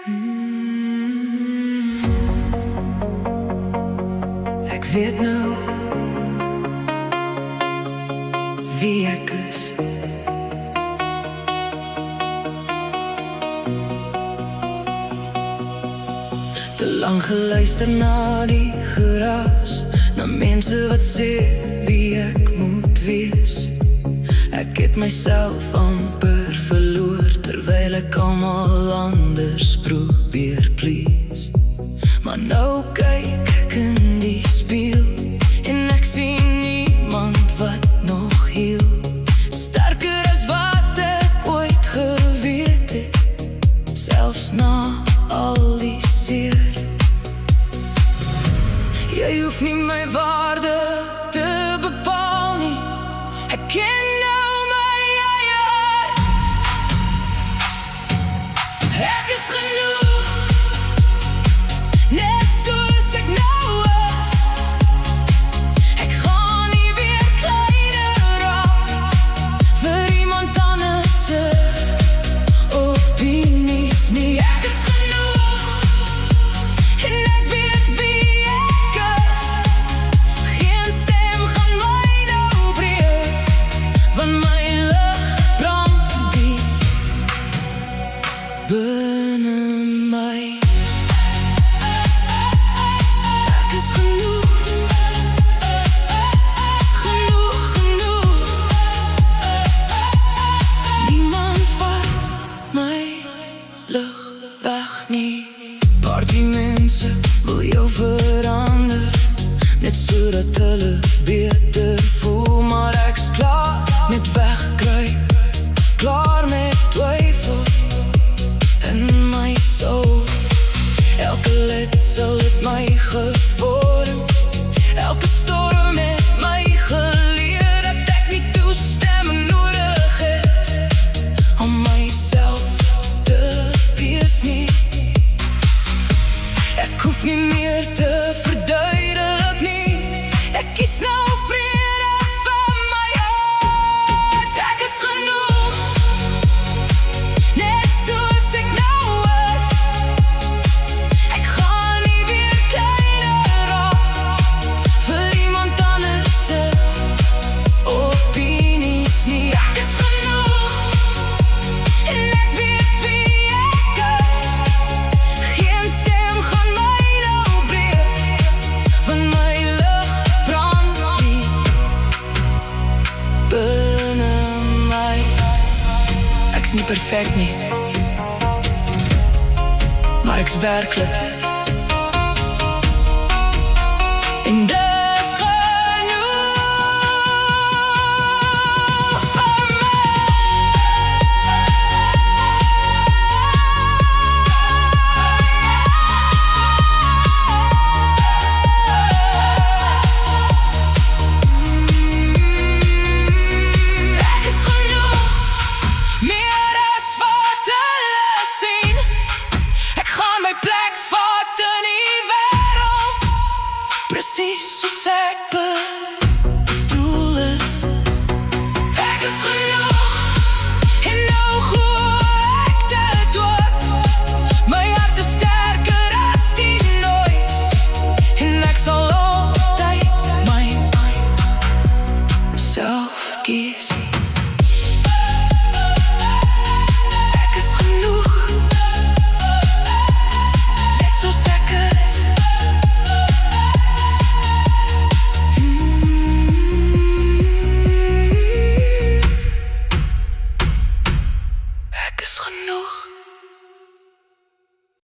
Ek weet nou wie ek is. Te lang geluister na die geraas, na mense wat sê wie ek moet wees. Ek het myself amper verloor, terwyl ek almal anders probeer please. Maar nou kyk ek in die spieël en ek sien niemand wat nog heel sterker as wat ek ooit geweet het, selfs na al die seer. Jy hoef nie my waarde te bepaal nie, ek ken nou my eie hart. Ek is genoeg, net soos ek nou is. Ek gaan nie weer kleiner raak vir iemand anders se opinies nie. Ek is genoeg en ek weet wie ek is. Geen stem gaan my nou breek, want my lig brand diep binne my. Ek is genoeg, genoeg, genoeg. Niemand vat my lig weg nie. Partymense wil jou verander, net sodat hulle beter voel. Maar ek's klaar met wegkruip, klaar met twyfels in my soul. Elke lid sal het my gevorm, elke storm het my geleer dat ek nie toestemming nodig het om myself te wees nie. Ek hoef nie meer te verduidelik nie, ek kies nou vrede van my hart. Ek is genoeg, net soos ek nou is. Ek gaan nie weer kleiner raak vir iemand anders se opinies nie. Ek is genoeg en ek weet wie ek is. Geen stem gaan my nou breek, want my lig brand diep binne my. Ek's nie perfek nie, maar ek's werklik. En dis genoeg vir my. Ek is genoeg, meer as wat hulle sien. Ek gaan my plek vat in die wêreld, presies soos ek bedoel is. Ek is genoeg en nou glo ek dit ook. My hart is sterker as die noise en ek sal altyd myself kies. Ek is genoeg, net soos ek is. Ek is genoeg.